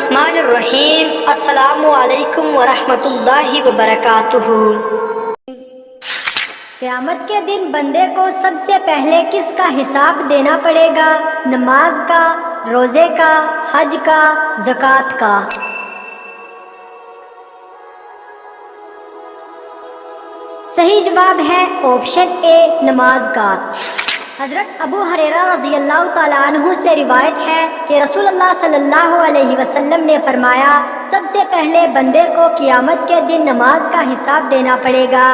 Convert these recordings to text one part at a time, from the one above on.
الرحمن الرحیم۔ السلام علیکم ورحمۃ اللہ وبرکاتہ۔ قیامت کے دن بندے کو سب سے پہلے کس کا حساب دینا پڑے گا؟ نماز کا، روزے کا، حج کا، زکوٰۃ کا؟ صحیح جواب ہے آپشن اے، نماز کا۔ حضرت ابو ہریرہ رضی اللہ تعالیٰ عنہ سے روایت ہے کہ رسول اللہ صلی اللہ علیہ وسلم نے فرمایا، سب سے پہلے بندے کو قیامت کے دن نماز کا حساب دینا پڑے گا۔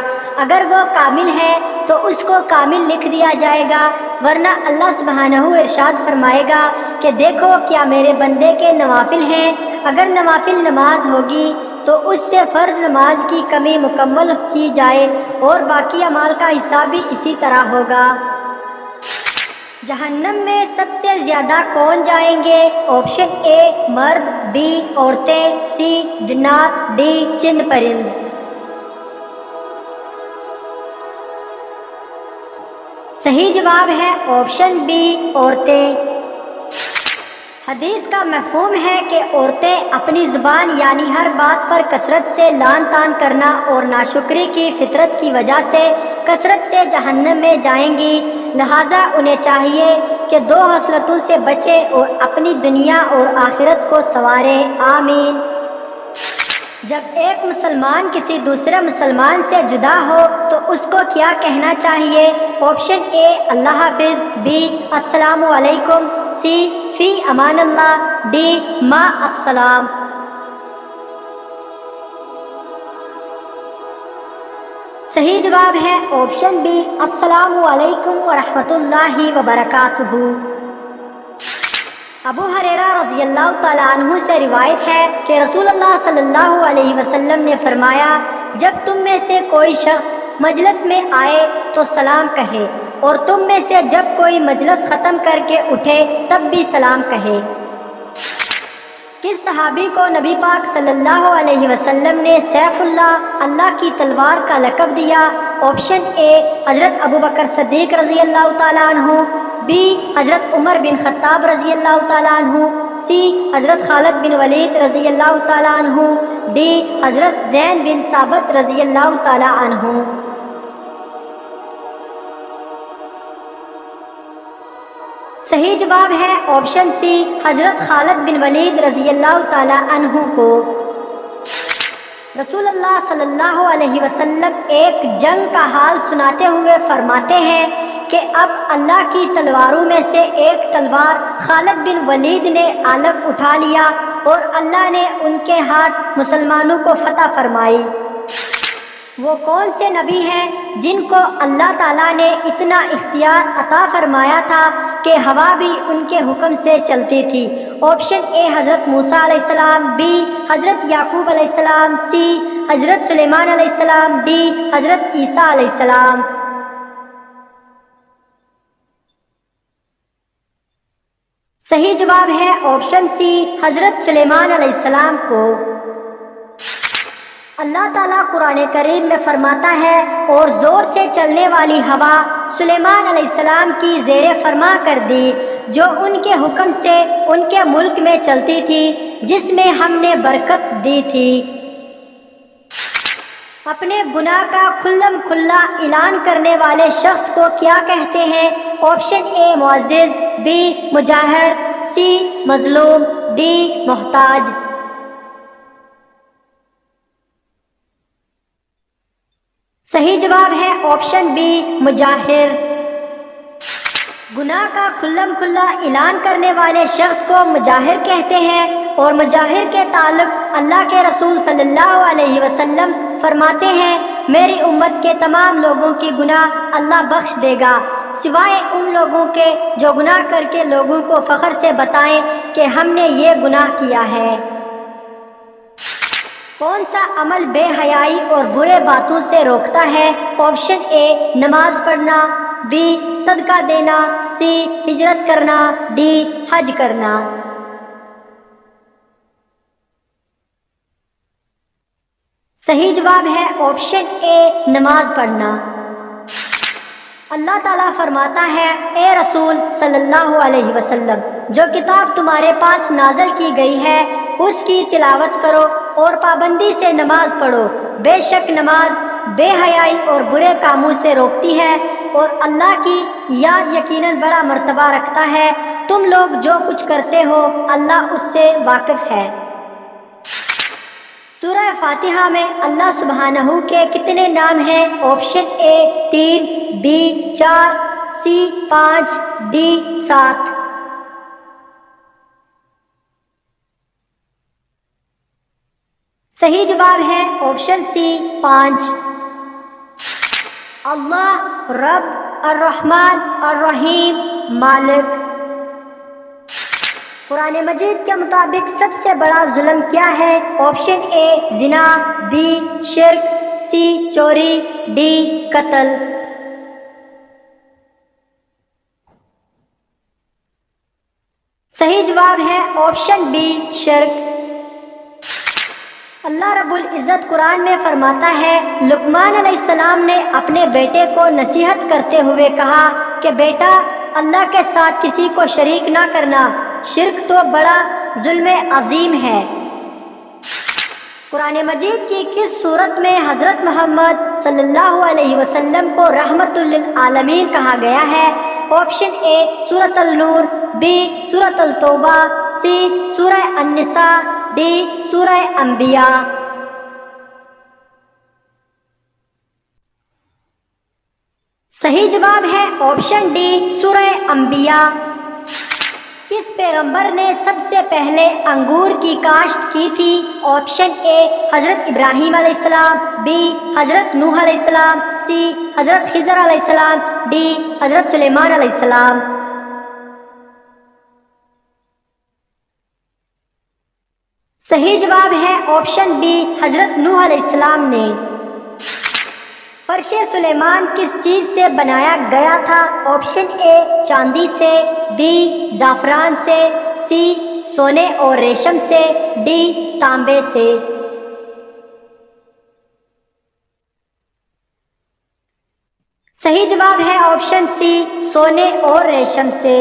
اگر وہ کامل ہے تو اس کو کامل لکھ دیا جائے گا، ورنہ اللہ سبحانہ ارشاد فرمائے گا کہ دیکھو کیا میرے بندے کے نوافل ہیں، اگر نوافل نماز ہوگی تو اس سے فرض نماز کی کمی مکمل کی جائے اور باقی اعمال کا حساب بھی اسی طرح ہوگا۔ جہنم میں سب سے زیادہ کون جائیں گے؟ آپشن اے، مرد، بی، عورتیں، سی، جنات، ڈی، چند پرند۔ صحیح جواب ہے آپشن بی، عورتیں۔ حدیث کا مفہوم ہے کہ عورتیں اپنی زبان یعنی ہر بات پر کثرت سے لعن طعن کرنا اور ناشکری کی فطرت کی وجہ سے کثرت سے جہنم میں جائیں گی، لہٰذا انہیں چاہیے کہ دو خصلتوں سے بچیں اور اپنی دنیا اور آخرت کو سنواریں، آمین۔ جب ایک مسلمان کسی دوسرے مسلمان سے جدا ہو تو اس کو کیا کہنا چاہیے؟ آپشن اے، اللہ حافظ، بی، السلام علیکم، سی، فی امان اللہ، ڈی، ما السلام۔ صحیح جواب ہے آپشن بی، السلام علیکم ورحمۃ اللہ وبرکاتہ۔ ابو ہریرہ رضی اللہ تعالیٰ عنہ سے روایت ہے کہ رسول اللہ صلی اللہ علیہ وسلم نے فرمایا، جب تم میں سے کوئی شخص مجلس میں آئے تو سلام کہے، اور تم میں سے جب کوئی مجلس ختم کر کے اٹھے تب بھی سلام کہے۔ کس صحابی کو نبی پاک صلی اللہ علیہ وسلم نے سیف اللہ، اللہ کی تلوار کا لقب دیا؟ آپشن اے، حضرت ابو بکر صدیق رضی اللہ تعالیٰ عنہ، بی، حضرت عمر بن خطاب رضی اللہ تعالیٰ عنہ، سی، حضرت خالد بن ولید رضی اللہ تعالیٰ عنہ، ڈی، حضرت زین بن ثابت رضی اللہ تعالیٰ عنہ۔ صحیح جواب ہے آپشن سی، حضرت خالد بن ولید رضی اللہ تعالیٰ عنہ کو۔ رسول اللہ صلی اللہ علیہ وسلم ایک جنگ کا حال سناتے ہوئے فرماتے ہیں کہ اب اللہ کی تلواروں میں سے ایک تلوار خالد بن ولید نے علم اٹھا لیا اور اللہ نے ان کے ہاتھ مسلمانوں کو فتح فرمائی۔ وہ کون سے نبی ہیں جن کو اللہ تعالیٰ نے اتنا اختیار عطا فرمایا تھا کہ ہوا بھی ان کے حکم سے چلتی تھی؟ آپشن اے، حضرت موسیٰ علیہ السلام، بی، حضرت یعقوب علیہ السلام، سی، حضرت سلیمان علیہ السلام، ڈی، حضرت عیسیٰ علیہ السلام۔ صحیح جواب ہے آپشن سی، حضرت سلیمان علیہ السلام کو۔ اللہ تعالیٰ قرآن کریم میں فرماتا ہے، اور زور سے چلنے والی ہوا سلیمان علیہ السلام کی زیر فرما کر دی، جو ان کے حکم سے ان کے ملک میں چلتی تھی، جس میں ہم نے برکت دی تھی۔ اپنے گناہ کا کھلم کھلا اعلان کرنے والے شخص کو کیا کہتے ہیں؟ آپشن اے، معزز، بی، مجاہر، سی، مظلوم، ڈی، محتاج۔ صحیح جواب ہے آپشن بی، مجاہر۔ گناہ کا کھلم کھلا اعلان کرنے والے شخص کو مجاہر کہتے ہیں، اور مجاہر کے تعلق اللہ کے رسول صلی اللہ علیہ وسلم فرماتے ہیں، میری امت کے تمام لوگوں کی گناہ اللہ بخش دے گا، سوائے ان لوگوں کے جو گناہ کر کے لوگوں کو فخر سے بتائیں کہ ہم نے یہ گناہ کیا ہے۔ کون سا عمل بے حیائی اور برے باتوں سے روکتا ہے؟ آپشن اے، نماز پڑھنا، بی، صدقہ دینا، سی، ہجرت کرنا، ڈی، حج کرنا۔ صحیح جواب ہے آپشن اے، نماز پڑھنا۔ اللہ تعالیٰ فرماتا ہے، اے رسول صلی اللہ علیہ وسلم، جو کتاب تمہارے پاس نازل کی گئی ہے اس کی تلاوت کرو اور پابندی سے نماز پڑھو، بے شک نماز بے حیائی اور برے کاموں سے روکتی ہے اور اللہ کی یاد یقیناً بڑا مرتبہ رکھتا ہے۔ تم لوگ جو کچھ کرتے ہو اللہ اس سے واقف ہے۔ سورہ فاتحہ میں اللہ سبحانہ کے کتنے نام ہیں؟ Option A 3، B 4، C 5، D 7۔ صحیح جواب ہے آپشن سی 5۔ اللہ، رب، الرحمن، الرحیم، مالک۔ قرآن مجید کے مطابق سب سے بڑا ظلم کیا ہے؟ آپشن اے زنا، بی شرک، سی چوری، ڈی قتل۔ صحیح جواب ہے آپشن بی شرک۔ اللہ رب العزت قرآن میں فرماتا ہے، لقمان علیہ السلام نے اپنے بیٹے کو نصیحت کرتے ہوئے کہا کہ بیٹا، اللہ کے ساتھ کسی کو شریک نہ کرنا، شرک تو بڑا ظلم عظیم ہے۔ قرآن مجید کی کس صورت میں حضرت محمد صلی اللہ علیہ وسلم کو رحمت للعالمین کہا گیا ہے؟ آپشن اے سورۃ النور، بی سورۃ التوبہ، سی سورہ النساء، ڈی سورہ انبیاء۔ صحیح جواب ہے آپشن ڈی سورہ انبیاء۔ کس پیغمبر نے سب سے پہلے انگور کی کاشت کی تھی؟ آپشن اے حضرت ابراہیم علیہ السلام، بی حضرت نوح علیہ السلام، سی حضرت خضر علیہ السلام، ڈی حضرت سلیمان علیہ السلام۔ صحیح جواب ہے آپشن بی حضرت نوح علیہ السلام نے۔ فرش سلیمان کس چیز سے بنایا گیا تھا؟ آپشن اے چاندی سے، بی زعفران سے، سی سونے اور ریشم سے، ڈی تانبے سے۔ صحیح جواب ہے آپشن سی سونے اور ریشم سے۔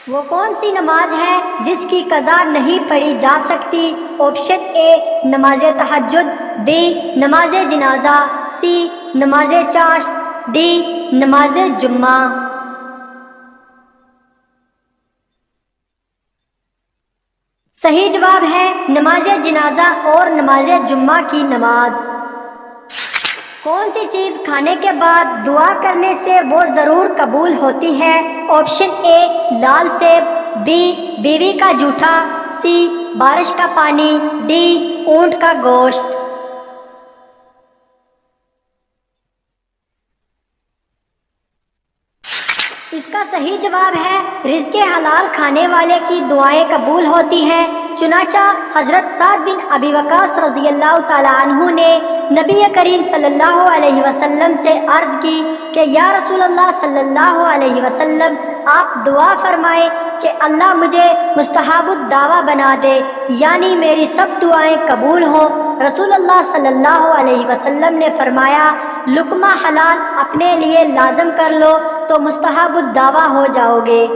وہ کون سی نماز ہے جس کی قضا نہیں پڑھی جا سکتی؟ آپشن اے نماز تہجد، بی نماز جنازہ، سی نماز چاشت، ڈی نماز جمعہ۔ صحیح جواب ہے نماز جنازہ اور نماز جمعہ کی نماز۔ کون سی چیز کھانے کے بعد دعا کرنے سے وہ ضرور قبول ہوتی ہے؟ آپشن اے لال سیب، بی بیوی کا جوٹا، سی بارش کا پانی، ڈی اونٹ کا گوشت۔ اس کا صحیح جواب ہے رزق حلال کھانے والے کی دعائیں قبول ہوتی ہیں۔ چنانچہ حضرت سعد بن ابی وقاص رضی اللہ تعالیٰ عنہ نے نبی کریم صلی اللہ علیہ وسلم سے عرض کی کہ یا رسول اللہ صلی اللہ علیہ وسلم، آپ دعا فرمائیں کہ اللہ مجھے مستحب الدعوہ بنا دے، یعنی میری سب دعائیں قبول ہوں۔ رسول اللہ صلی اللہ علیہ وسلم نے فرمایا، لقمہ حلال اپنے لیے لازم کر لو تو مستحب الدعوہ ہو جاؤ گے۔